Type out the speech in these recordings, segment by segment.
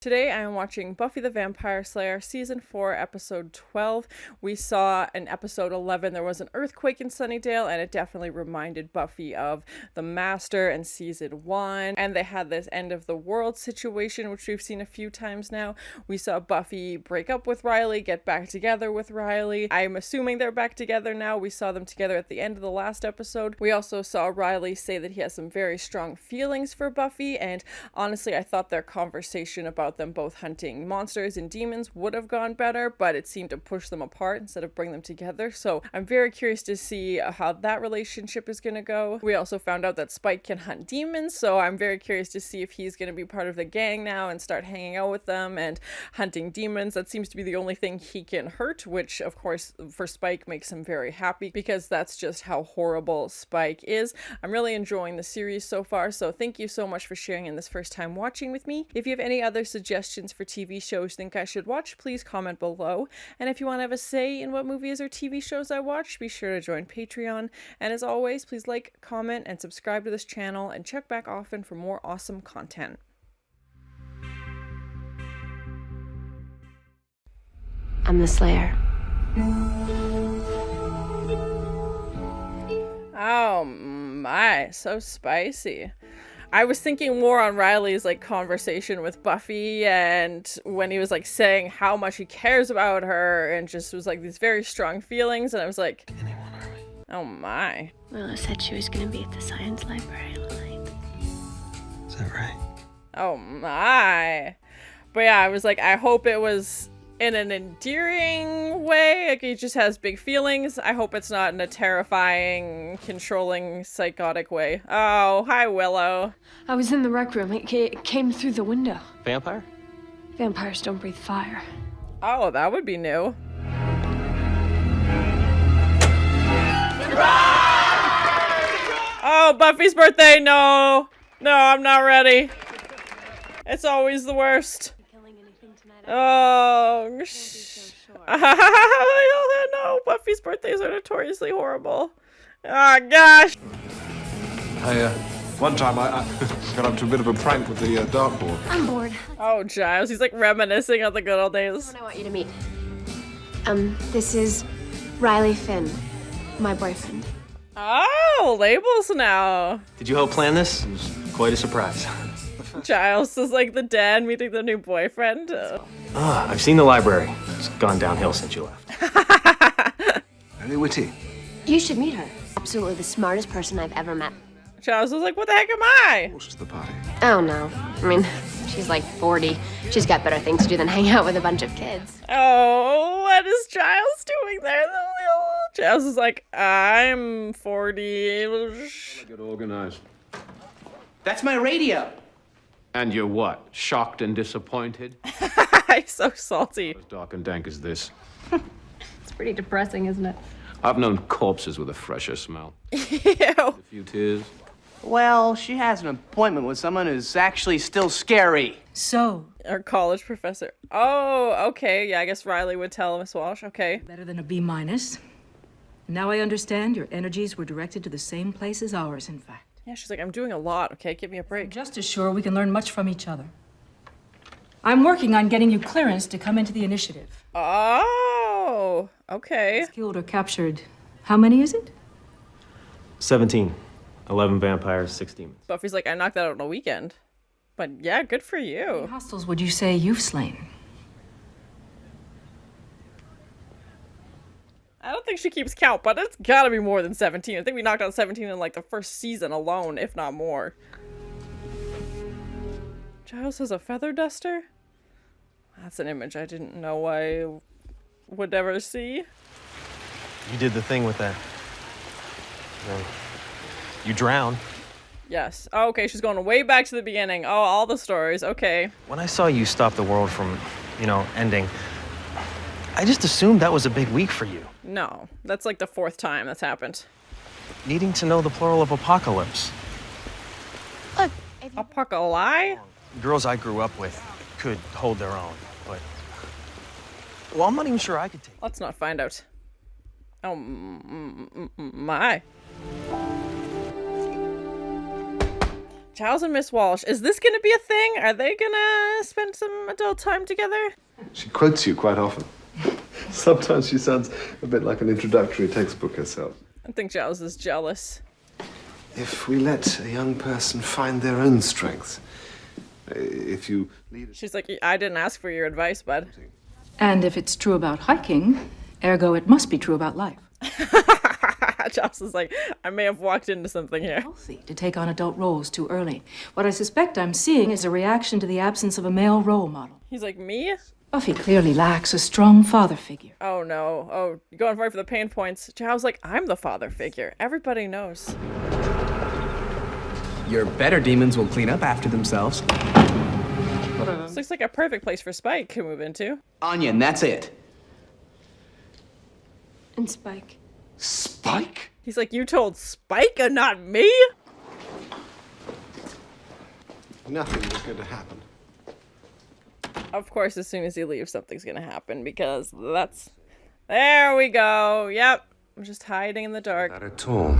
Today I am watching Buffy the Vampire Slayer Season 4, Episode 12. We saw in Episode 11 there was an earthquake in Sunnydale, and it definitely reminded Buffy of the Master and Season 1. And they had this end of the world situation, which we've seen a few times now. We saw Buffy break up with Riley, get back together with Riley. I'm assuming they're back together now. We saw them together at the end of the last episode. We also saw Riley say that he has some very strong feelings for Buffy, and honestly I thought their conversation about them both hunting monsters and demons would have gone better, but it seemed to push them apart instead of bring them together. So I'm very curious to see how that relationship is going to go. We also found out that Spike can hunt demons, so I'm very curious to see if he's going to be part of the gang now and start hanging out with them and hunting demons. That seems to be the only thing he can hurt, which of course for Spike makes him very happy because that's just how horrible Spike is. I'm really enjoying the series so far, so thank you so much for sharing in this first time watching with me. If you have any other suggestions for TV shows you think I should watch, please comment below. And if you want to have a say in what movies or TV shows I watch, be sure to join Patreon. And as always, please like, comment, and subscribe to this channel, and check back often for more awesome content. I'm the Slayer. Oh my, so spicy. I was thinking more on Riley's conversation with Buffy, and when he was saying how much he cares about her and just was these very strong feelings, and I was like, Anyone, are we? oh my. Willow said she was gonna be at the science library tonight. Is that right? Oh my. But yeah, I was like, I hope it was in an endearing way. He just has big feelings. I hope it's not in a terrifying, controlling, psychotic way. Oh, hi Willow. I was in the rec room. It came through the window. Vampire? Vampires don't breathe fire. Oh, that would be new. Oh, Buffy's birthday, no. No, I'm not ready. It's always the worst. Oh, no, Buffy's birthdays are notoriously horrible. Oh, gosh. One time I got up to a bit of a prank with the dartboard. I'm bored. Oh, Giles, he's reminiscing on the good old days. I want you to meet. This is Riley Finn, my boyfriend. Oh, labels now. Did you help plan this? It was quite a surprise. Giles is the dad meeting the new boyfriend. I've seen the library. It's gone downhill since you left. Very witty. You should meet her. Absolutely the smartest person I've ever met. Giles was like, what the heck am I? Walsh is the party. Oh no. I mean, she's 40. She's got better things to do than hang out with a bunch of kids. Oh, what is Giles doing there? Giles is like, I'm 40. Get organized. That's my radio. And you're what? Shocked and disappointed? He's so salty. As dark and dank as this. It's pretty depressing, isn't it? I've known corpses with a fresher smell. Ew. A few tears. Well, she has an appointment with someone who's actually still scary. So, Our college professor. Oh, okay. Yeah, I guess Riley would tell Miss Walsh. Okay. better than a B-. Now I understand your energies were directed to the same place as ours, in fact. Yeah, she's like, I'm doing a lot. Okay, give me a break. I'm just as sure we can learn much from each other. I'm working on getting you clearance to come into the initiative. Oh, okay. Killed or captured. How many is it? 17. 11 vampires, 6 demons. Buffy's like, I knocked that out in a weekend. But yeah, good for How many you. hostiles would you say you've slain? I don't think she keeps count, but it's gotta be more than 17. I think we knocked out 17 in the first season alone, if not more. Giles has a feather duster? That's an image I didn't know I would ever see. You did the thing with that. Then you drowned. Yes. Oh, okay, she's going way back to the beginning. Oh, all the stories. Okay. When I saw you stop the world from, ending, I just assumed that was a big week for you. No, that's the 4th time that's happened. Needing to know the plural of apocalypse. Look, Apocalypse? Girls I grew up with could hold their own, but... Well, I'm not even sure I could take it. Let's not find out. Oh, my. Giles and Miss Walsh. Is this going to be a thing? Are they going to spend some adult time together? She quotes you quite often. Sometimes she sounds a bit like an introductory textbook herself. I think Giles is jealous. If we let a young person find their own strengths, if you lead... She's like, I didn't ask for your advice, bud. And if it's true about hiking, ergo it must be true about life. Giles is like, I may have walked into something here. Healthy to take on adult roles too early. What I suspect I'm seeing is a reaction to the absence of a male role model. He's like, me? Buffy clearly lacks a strong father figure. Oh no. Oh, you're going right for the pain points. Giles like, I'm the father figure. Everybody knows. Your better demons will clean up after themselves. This looks like a perfect place for Spike to move into. Anya, and that's it. And Spike. Spike? He's like, you told Spike and not me? Nothing was going to happen. Of course, as soon as he leaves, something's gonna happen because that's... There we go. Yep. I'm just hiding in the dark. Not at all.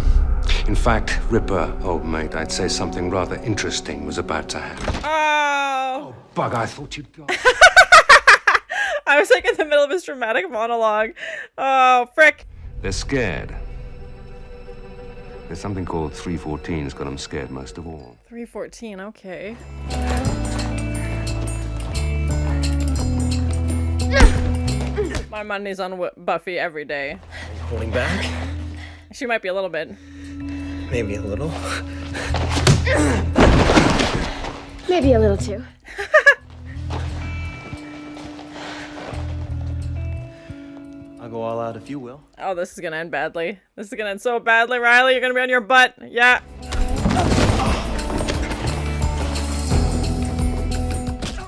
In fact, Ripper, old mate, I'd say something rather interesting was about to happen. Oh! Bug, I thought you'd gone. I was like in the middle of his dramatic monologue. Oh, frick. They're scared. There's something called 314's got them scared most of all. 314, okay. My money's on Buffy every day. Holding back? She might be a little bit. Maybe a little. Maybe a little too. I'll go all out if you will. Oh, this is gonna end badly. This is gonna end so badly, Riley. You're gonna be on your butt. Yeah.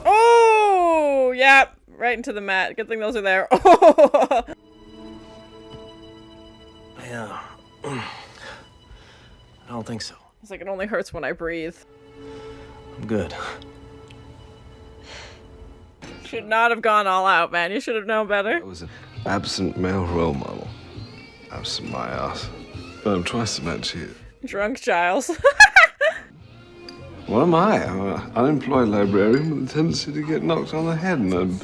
Oh, yeah. Right into the mat. Good thing those are there. Oh. Yeah. I don't think so. It's like it only hurts when I breathe. I'm good. Should not have gone all out, man. You should have known better. I was an absent male role model. Absent my ass. But I'm twice as much here. Drunk Giles. What am I? I'm an unemployed librarian with a tendency to get knocked on the head and I'm...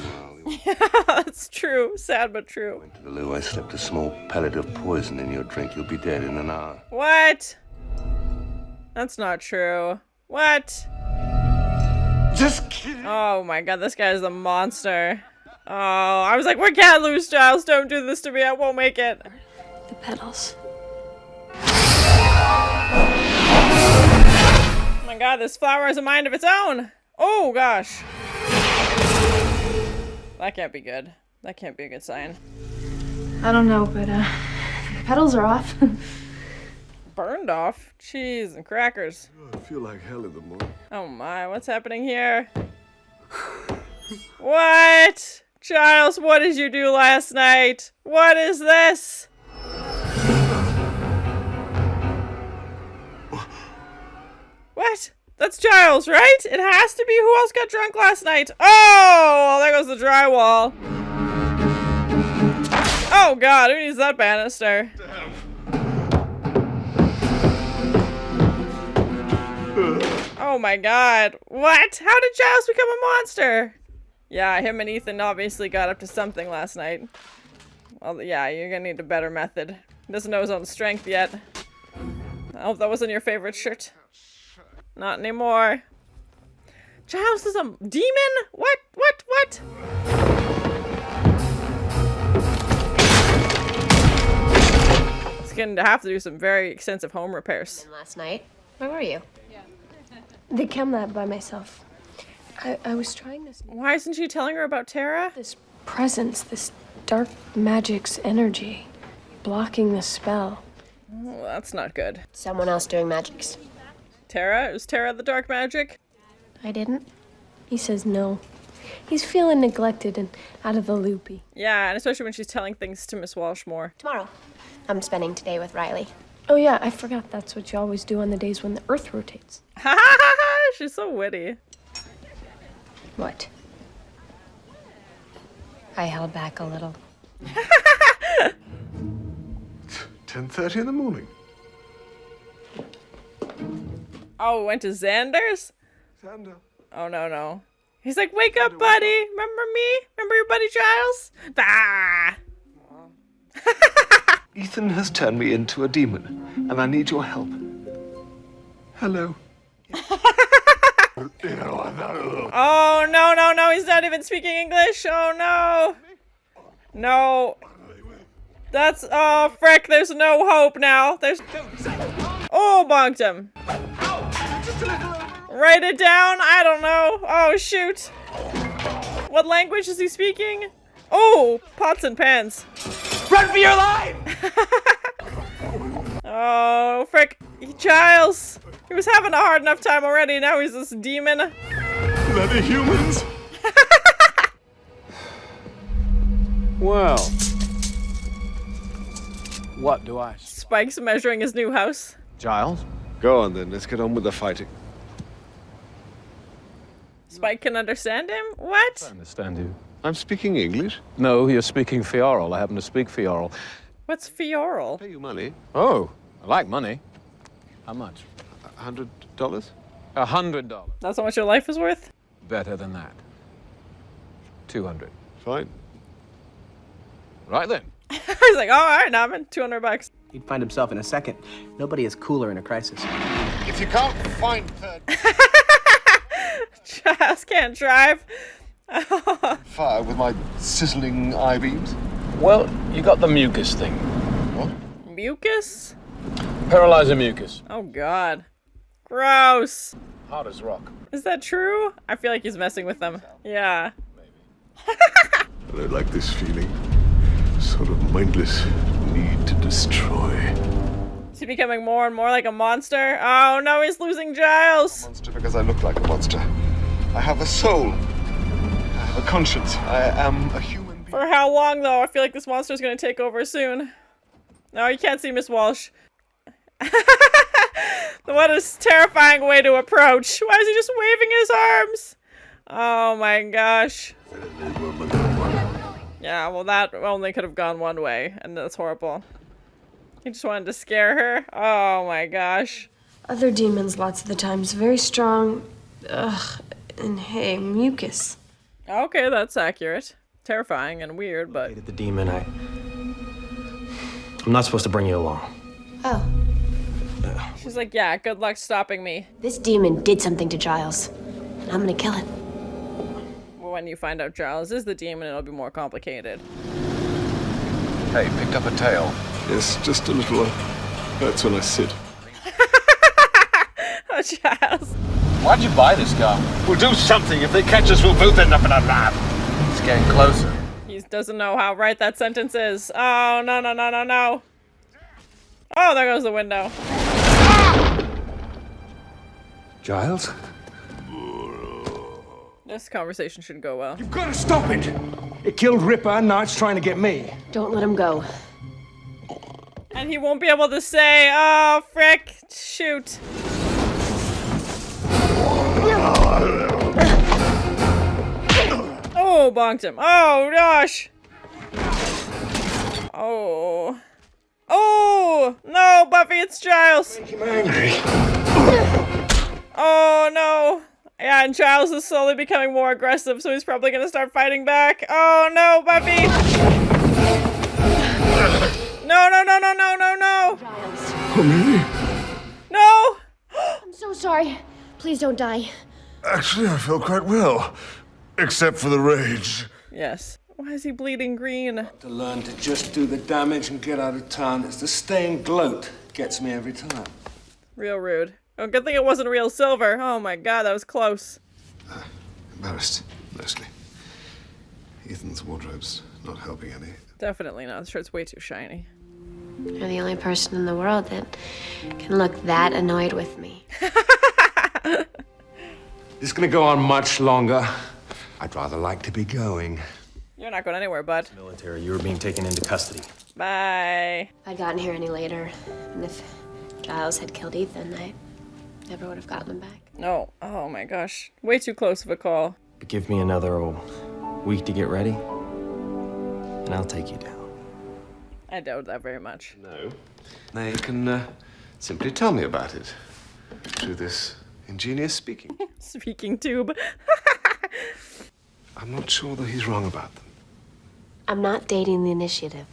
Yeah, that's true. Sad but true. Went to the loo, I slipped a small pellet of poison in your drink. You'll be dead in an hour. What? That's not true. What? Just kidding. Oh my god, this guy is a monster. Oh, I was like, we can't lose, Giles. Don't do this to me. I won't make it. The petals. Oh my god, this flower has a mind of its own. Oh gosh. That can't be good. That can't be a good sign. I don't know, but the petals are off. Burned off? Cheese and crackers. I feel like hell in the morning. Oh my, what's happening here? What? Giles, what did you do last night? What is this? What? That's Giles, right? It has to be. Who else got drunk last night? Oh, there goes the drywall. Oh god, who needs that banister? Oh my god. What? How did Giles become a monster? Yeah, him and Ethan obviously got up to something last night. Well, yeah, you're gonna need a better method. He doesn't know his own strength yet. I hope that wasn't your favorite shirt. Not anymore. Giles is a demon? What? He's gonna have to do some very extensive home repairs. Last night, where were you? They came that by myself. I was trying this. Why isn't she telling her about Tara? This presence, this dark magic's energy, blocking the spell. Oh, that's not good. Someone else doing magics. Tara? Is Tara the dark magic? I didn't. He says no. He's feeling neglected and out of the loopy. Yeah, and especially when she's telling things to Miss Walsh more. Tomorrow. I'm spending today with Riley. Oh yeah, I forgot that's what you always do on the days when the Earth rotates. Ha ha ha ha! She's so witty. What? I held back a little. 10:30 in the morning. Oh, went to Xander's? Xander. Oh, no. He's like, wake up, buddy. Remember me? Remember your buddy Giles? Ah! Ethan has turned me into a demon, and I need your help. Hello. Oh, no. He's not even speaking English. Oh, no. No. That's... Oh, frick. There's no hope now. There's... Oh, bonked him. Write it down? I don't know. Oh, shoot. What language is he speaking? Oh, pots and pans. Run for your life! Oh, frick. Giles. He was having a hard enough time already. Now he's this demon. Bloody humans. Well. What do I... Spike's measuring his new house. Giles? Go on then, let's get on with the fighting. Spike can understand him? What? I understand you. I'm speaking English. No, you're speaking Fioral. I happen to speak Fioral. What's Fioral? Pay you money. Oh, I like money. How much? $100? $100. That's how much your life is worth? Better than that. 200. Fine. Right then. He's like, oh, all right, now I'm in $200. He'd find himself in a second. Nobody is cooler in a crisis. If you can't find third Giles can't drive. fire with my sizzling eye beams. Well, you got the mucus thing. What? Mucus? Paralyzer mucus. Oh, God. Gross. Hard as rock. Is that true? I feel like he's messing with them. Yeah. I don't like this feeling. Sort of mindless need to destroy. Is he becoming more and more like a monster? Oh, no, he's losing Giles. Monster because I look like a monster. I have a soul. I have a conscience. I am a human being. For how long, though? I feel like this monster's gonna take over soon. No, you can't see Miss Walsh. What a terrifying way to approach. Why is he just waving his arms? Oh my gosh. Yeah, well that only could have gone one way, and that's horrible. He just wanted to scare her. Oh my gosh. Other demons, lots of the times, very strong. Ugh. And hey, mucus. Okay, that's accurate. Terrifying and weird, but... The demon, I'm not supposed to bring you along. Oh, She's like, yeah, good luck stopping me. this demon did something to Giles. I'm gonna kill it. Well, when you find out Giles is the demon, it'll be more complicated. Hey, picked up a tail. Yes, just a little. Hurts when I sit. Oh, Giles. Why'd you buy this car? We'll do something. If they catch us, we'll both end up in a lab. It's getting closer. He doesn't know how right that sentence is. Oh, no. Oh, there goes the window. Giles? This conversation should go well. You've got to stop it! It killed Ripper, and now it's trying to get me. Don't let him go. And he won't be able to say, oh, frick, shoot. Oh, bonked him. Oh, gosh. Oh. Oh, no, Buffy, it's Giles. Make him angry. Oh, no. Yeah, and Giles is slowly becoming more aggressive, so he's probably gonna start fighting back. Oh, no, Buffy. No. Giles. Oh, really? No. I'm so sorry. Please don't die. Actually, I feel quite well. Except for the rage. Yes. Why is he bleeding green? To learn to just do the damage and get out of town. It's the stay and gloat gets me every time. Real rude. Oh, good thing it wasn't real silver. Oh my god, that was close. Embarrassed, mostly. Ethan's wardrobe's not helping any. Definitely not. The shirt's way too shiny. You're the only person in the world that can look that annoyed with me. This is gonna go on much longer. I'd rather like to be going. You're not going anywhere, bud. Military, you were being taken into custody. Bye. If I'd gotten here any later, and if Giles had killed Ethan, I never would have gotten him back. No. Oh my gosh. Way too close of a call. Give me another week to get ready, and I'll take you down. I doubt that very much. No. They can simply tell me about it. through this ingenious speaking. Speaking tube. I'm not sure that he's wrong about them. I'm not dating the initiative.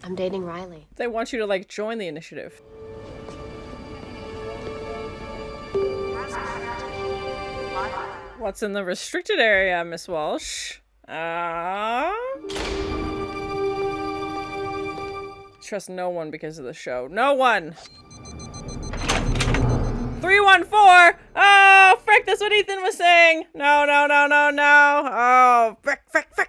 I'm dating Riley. They want you to, like, join the initiative. What's in the restricted area, Miss Walsh? Trust no one because of the show. No one! 314! Oh, frick, that's what Ethan was saying! No. Oh, frick.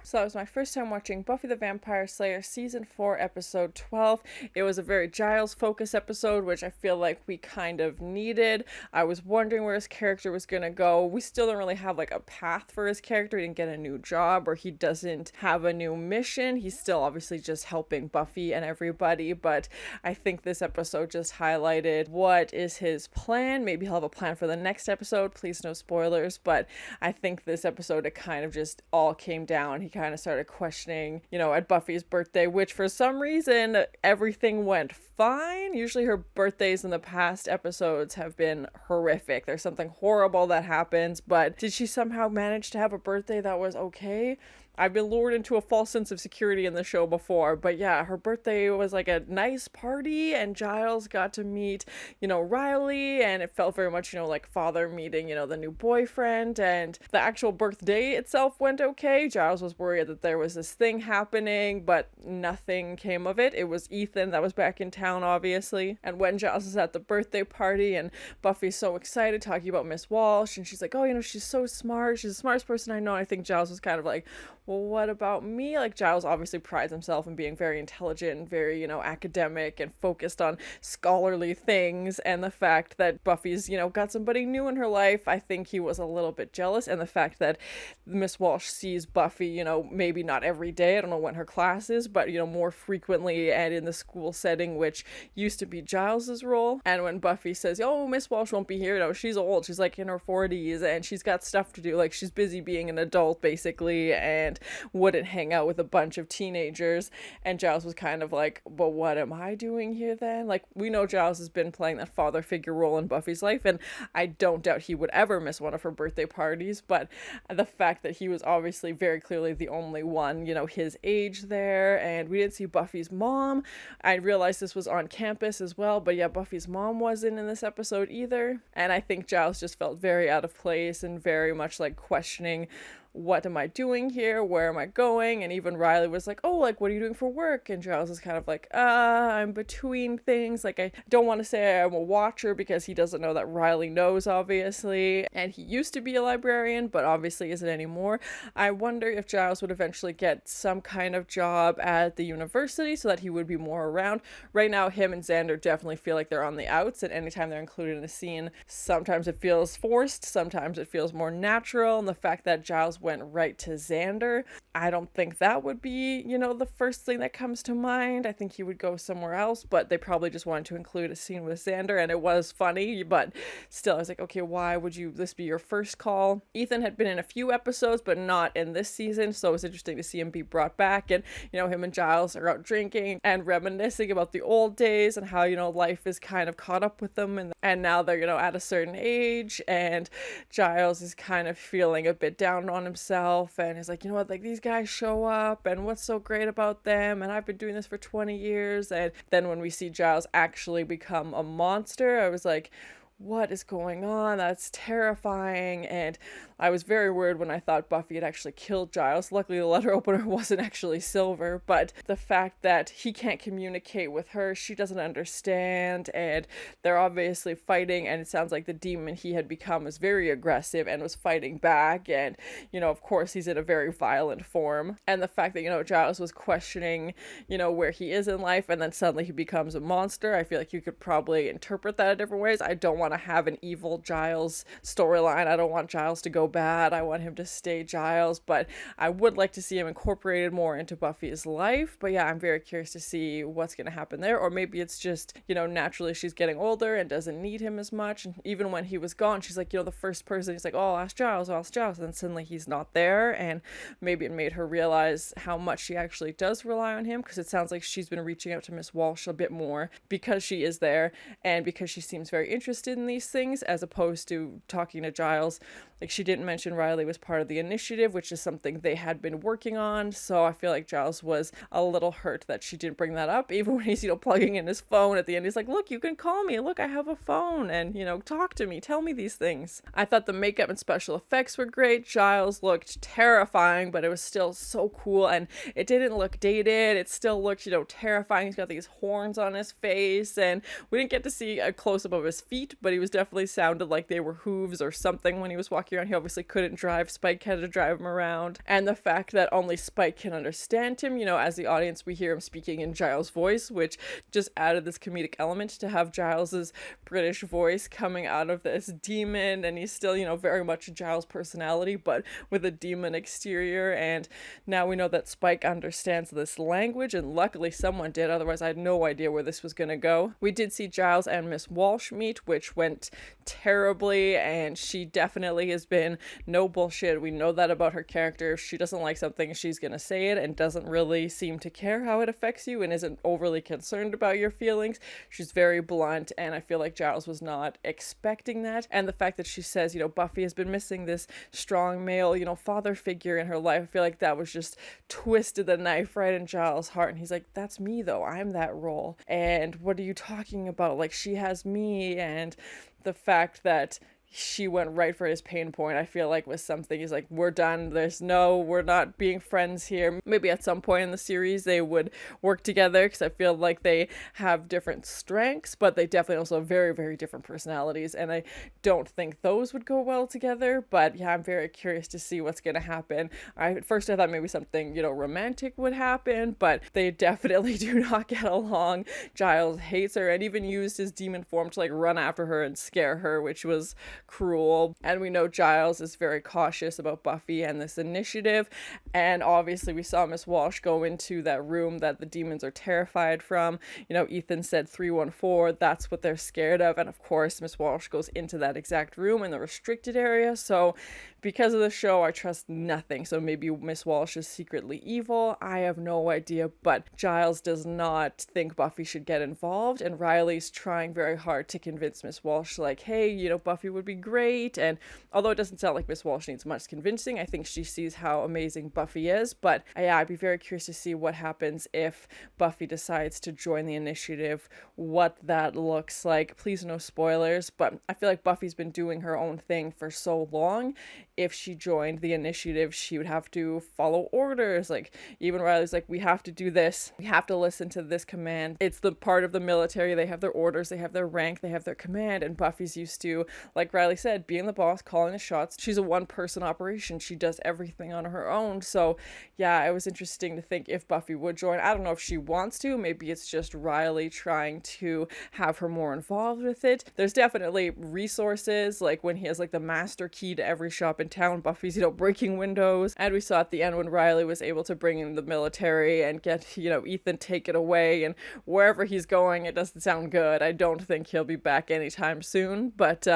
So that was my first time watching Buffy the Vampire Slayer Season 4, Episode 12. It was a very Giles-focused episode, which I feel like we kind of needed. I was wondering where his character was gonna go. We still don't really have, like, a path for his character. He didn't get a new job, or he doesn't have a new mission. He's still obviously just helping Buffy and everybody, but I think this episode just highlighted what is his plan. Maybe he'll have a plan for the next episode. Please, no spoilers, but I think this episode, it kind of just all came down. He kind of started questioning, at Buffy's birthday, which for some reason, everything went fine. Usually her birthdays in the past episodes have been horrific. There's something horrible that happens, but did she somehow manage to have a birthday that was okay? I've been lured into a false sense of security in the show before, but yeah, her birthday was like a nice party, and Giles got to meet, Riley, and it felt very much, like father meeting, the new boyfriend, and the actual birthday itself went okay. Giles was worried that there was this thing happening, but nothing came of it. It was Ethan that was back in town, obviously, and when Giles is at the birthday party, and Buffy's so excited talking about Miss Walsh, and she's like, oh, she's so smart, she's the smartest person I know, and I think Giles was kind of like, well, what about me? Like, Giles obviously prides himself in being very intelligent and very, academic and focused on scholarly things. And the fact that Buffy's, got somebody new in her life, I think he was a little bit jealous. And the fact that Miss Walsh sees Buffy, maybe not every day, I don't know when her class is, but, more frequently and in the school setting, which used to be Giles's role. And when Buffy says, oh, Miss Walsh won't be here, she's old. She's like in her 40s and she's got stuff to do. Like, she's busy being an adult, basically, and wouldn't hang out with a bunch of teenagers. And Giles was kind of like, but what am I doing here then? Like, we know Giles has been playing that father figure role in Buffy's life, and I don't doubt he would ever miss one of her birthday parties, but the fact that he was obviously very clearly the only one, his age there, and we didn't see Buffy's mom. I realized this was on campus as well, but yeah, Buffy's mom wasn't in this episode either, and I think Giles just felt very out of place and very much like questioning, what am I doing here? Where am I going? And even Riley was like, oh, like, what are you doing for work? And Giles is kind of like, I'm between things. Like, I don't want to say I'm a watcher because he doesn't know that Riley knows, obviously. And he used to be a librarian, but obviously isn't anymore. I wonder if Giles would eventually get some kind of job at the university so that he would be more around. Right now, him and Xander definitely feel like they're on the outs, and anytime they're included in a scene, sometimes it feels forced, sometimes it feels more natural. And the fact that Giles went right to Xander, I don't think that would be, the first thing that comes to mind. I think he would go somewhere else, but they probably just wanted to include a scene with Xander, and it was funny, but still, I was like, okay, why would this be your first call? Ethan had been in a few episodes, but not in this season, so it was interesting to see him be brought back, and, him and Giles are out drinking and reminiscing about the old days and how, life is kind of caught up with them, and now they're, at a certain age, and Giles is kind of feeling a bit down on himself, and he's like, like, these guys show up, and what's so great about them, and I've been doing this for 20 years, and then when we see Giles actually become a monster, I was like, what is going on? That's terrifying. And I was very worried when I thought Buffy had actually killed Giles. Luckily, the letter opener wasn't actually silver, but the fact that he can't communicate with her, she doesn't understand, and they're obviously fighting, and it sounds like the demon he had become was very aggressive and was fighting back, and, of course, he's in a very violent form. And the fact that, Giles was questioning, where he is in life, and then suddenly he becomes a monster, I feel like you could probably interpret that in different ways. I don't want to have an evil Giles storyline. I don't want Giles to go bad. I want him to stay Giles, but I would like to see him incorporated more into Buffy's life. But yeah, I'm very curious to see what's going to happen there. Or maybe it's just, naturally she's getting older and doesn't need him as much. And even when he was gone, she's like, the first person, he's like, oh, I'll ask Giles. And then suddenly he's not there. And maybe it made her realize how much she actually does rely on him, because it sounds like she's been reaching out to Miss Walsh a bit more because she is there and because she seems very interested in these things, as opposed to talking to Giles. Like, she didn't mention Riley was part of the initiative, which is something they had been working on. So I feel like Giles was a little hurt that she didn't bring that up, even when he's, plugging in his phone at the end. He's like, look, you can call me. Look, I have a phone, and, talk to me. Tell me these things. I thought the makeup and special effects were great. Giles looked terrifying, but it was still so cool, and it didn't look dated. It still looked, terrifying. He's got these horns on his face, and we didn't get to see a close-up of his feet, but he was definitely sounded like they were hooves or something when he was walking around. He obviously couldn't drive. Spike had to drive him around. And the fact that only Spike can understand him, as the audience, we hear him speaking in Giles' voice, which just added this comedic element to have Giles's British voice coming out of this demon, and he's still, very much a Giles personality, but with a demon exterior. And now we know that Spike understands this language, and luckily someone did, otherwise I had no idea where this was going to go. We did see Giles and Miss Walsh meet, which went terribly, and she definitely has been no bullshit. We know that about her character. If she doesn't like something, she's going to say it and doesn't really seem to care how it affects you and isn't overly concerned about your feelings. She's very blunt, and I feel like Giles was not expecting that. And the fact that she says, Buffy has been missing this strong male, father figure in her life, I feel like that was just twisted the knife right in Giles' heart. And he's like, that's me though. I'm that role. And what are you talking about? Like, she has me. And the fact that she went right for his pain point, I feel like was something. He's like, we're done. We're not being friends here. Maybe at some point in the series they would work together, because I feel like they have different strengths, but they definitely also have very, very different personalities, and I don't think those would go well together. But yeah, I'm very curious to see what's going to happen. At first I thought maybe something, romantic would happen, but they definitely do not get along. Giles hates her and even used his demon form to run after her and scare her, which was cruel. And we know Giles is very cautious about Buffy and this initiative, and obviously we saw Miss Walsh go into that room that the demons are terrified from. Ethan said 314, that's what they're scared of, and of course Miss Walsh goes into that exact room in the restricted area. So because of the show, I trust nothing. So maybe Miss Walsh is secretly evil. I have no idea, but Giles does not think Buffy should get involved, and Riley's trying very hard to convince Miss Walsh, like, hey, Buffy would be great. And although it doesn't sound like Miss Walsh needs much convincing, I think she sees how amazing Buffy is. But yeah, I'd be very curious to see what happens if Buffy decides to join the initiative, what that looks like. Please no spoilers, but I feel like Buffy's been doing her own thing for so long. If she joined the initiative, she would have to follow orders. Like, even Riley's like, we have to do this. We have to listen to this command. It's the part of the military. They have their orders. They have their rank. They have their command. And Buffy's used to, like Riley said, being the boss, calling the shots. She's a one-person operation. She does everything on her own. So, yeah, it was interesting to think if Buffy would join. I don't know if she wants to. Maybe it's just Riley trying to have her more involved with it. There's definitely resources, like when he has, the master key to every shop in town. Buffy's, breaking windows. And we saw at the end when Riley was able to bring in the military and get, Ethan taken away, and wherever he's going, it doesn't sound good. I don't think he'll be back anytime soon. But,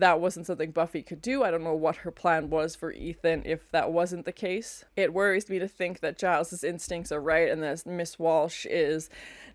that wasn't something Buffy could do. I don't know what her plan was for Ethan if that wasn't the case. It worries me to think that Giles's instincts are right and that Miss Walsh is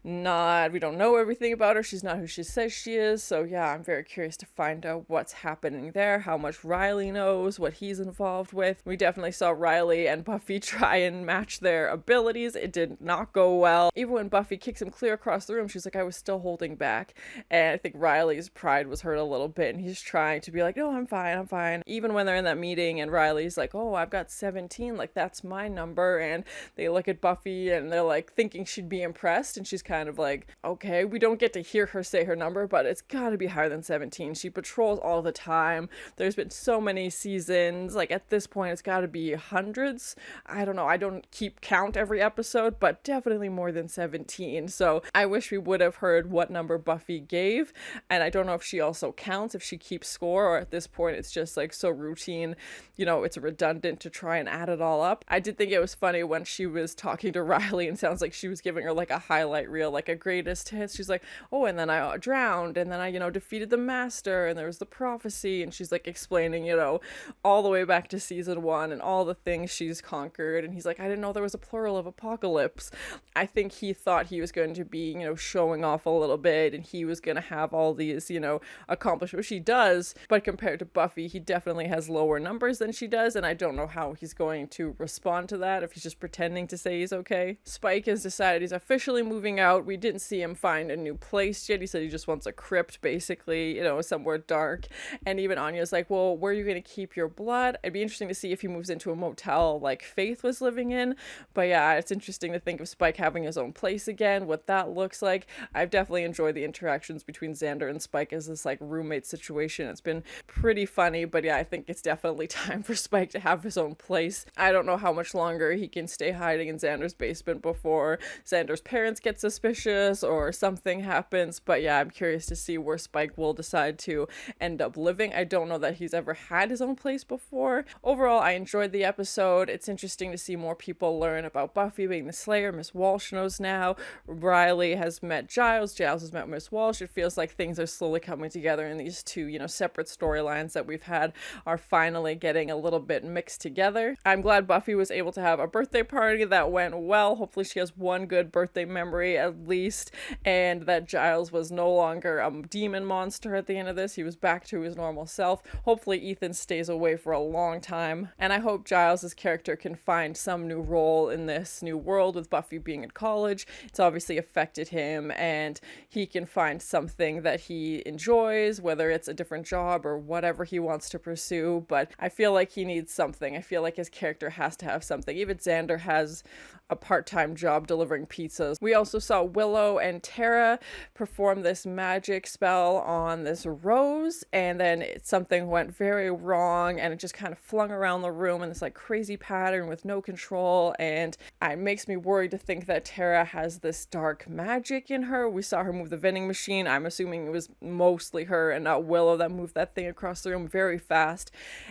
not, we don't know everything about her. She's not who she says she is. So yeah, I'm very curious to find out what's happening there, how much Riley knows, what he's involved with. We definitely saw Riley and Buffy try and match their abilities. It did not go well. Even when Buffy kicks him clear across the room, she's like, I was still holding back. And I think Riley's pride was hurt a little bit, and he's trying to be like, no, I'm fine. Even when they're in that meeting and Riley's like, oh, I've got 17, that's my number. And they look at Buffy and they're thinking she'd be impressed, and she's kind of like, okay, we don't get to hear her say her number, but it's gotta be higher than 17. She patrols all the time. There's been so many seasons. At this point, it's gotta be hundreds. I don't know. I don't keep count every episode, but definitely more than 17. So I wish we would have heard what number Buffy gave. And I don't know if she also counts, if she keeps score score, or at this point it's just like so routine, you know, it's redundant to try and add it all up. I did think it was funny when she was talking to Riley and sounds like she was giving her like a highlight reel, like a greatest hits. She's like, oh, and then I drowned, and then I, you know, defeated the master, and there was the prophecy, and she's like explaining, you know, all the way back to season 1 and all the things she's conquered. And he's like, I didn't know there was a plural of apocalypse. I think he thought he was going to be, you know, showing off a little bit, and he was going to have all these, you know, accomplishments. She does, but compared to Buffy, he definitely has lower numbers than she does, and I don't know how he's going to respond to that, if he's just pretending to say he's okay. Spike has decided he's officially moving out. We didn't see him find a new place yet. He said he just wants a crypt, basically, you know, somewhere dark. And even Anya's like, well, where are you going to keep your blood? It'd be interesting to see if he moves into a motel like Faith was living in. But yeah, it's interesting to think of Spike having his own place again, what that looks like. I've definitely enjoyed the interactions between Xander and Spike as this like roommate situation. It's been pretty funny, but yeah, I think it's definitely time for Spike to have his own place. I don't know how much longer he can stay hiding in Xander's basement before Xander's parents get suspicious or something happens, but yeah, I'm curious to see where Spike will decide to end up living. I don't know that he's ever had his own place before. Overall, I enjoyed the episode. It's interesting to see more people learn about Buffy being the Slayer. Miss Walsh knows now. Riley has met Giles. Giles has met Miss Walsh. It feels like things are slowly coming together, and these two, you know, separate storylines that we've had are finally getting a little bit mixed together. I'm glad Buffy was able to have a birthday party that went well. Hopefully she has one good birthday memory at least, and that Giles was no longer a demon monster at the end of this. He was back to his normal self. Hopefully Ethan stays away for a long time, and I hope Giles's character can find some new role in this new world with Buffy being in college. It's obviously affected him, and he can find something that he enjoys, whether it's a different job or whatever he wants to pursue. But I feel like he needs something. I feel like his character has to have something. Even Xander has a part-time job delivering pizzas. We also saw Willow and Tara perform this magic spell on this rose, and then something went very wrong, and it just kind of flung around the room in this like crazy pattern with no control, and it makes me worried to think that Tara has this dark magic in her. We saw her move the vending machine. I'm assuming it was mostly her and not Willow that moved that thing across the room very fast.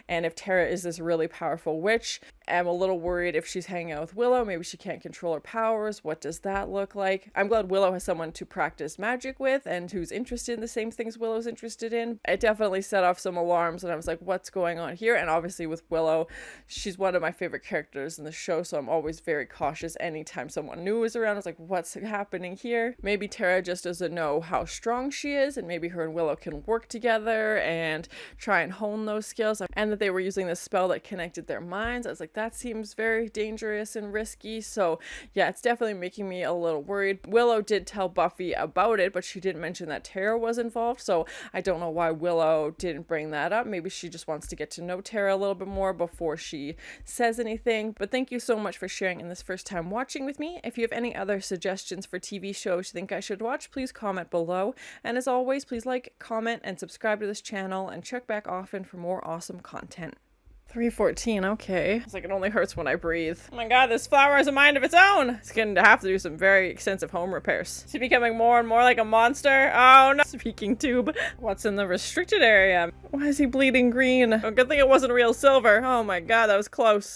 And if Tara is this really powerful witch, I'm a little worried if she's hanging out with Willow, maybe she can't control her powers. What does that look like? I'm glad Willow has someone to practice magic with and who's interested in the same things Willow's interested in. It definitely set off some alarms, and I was like, what's going on here? And obviously with Willow, she's one of my favorite characters in the show, so I'm always very cautious anytime someone new is around. I was like, what's happening here? Maybe Tara just doesn't know how strong she is, and maybe her and Willow can work together and try and hone those skills, and that they were using this spell that connected their minds. I was like, that seems very dangerous and risky. So yeah, it's definitely making me a little worried. Willow did tell Buffy about it, but she didn't mention that Tara was involved, so I don't know why Willow didn't bring that up. Maybe she just wants to get to know Tara a little bit more before she says anything. But thank you so much for sharing in this first time watching with me. If you have any other suggestions for TV shows you think I should watch, please comment below. And as always, please like, comment, and subscribe to this channel, and check back often for more awesome content. 3:14, okay. It's like it only hurts when I breathe. Oh my god, this flower has a mind of its own! It's going to have to do some very extensive home repairs. Is he becoming more and more like a monster? Oh no! Speaking tube. What's in the restricted area? Why is he bleeding green? Oh, good thing it wasn't real silver. Oh my god, that was close.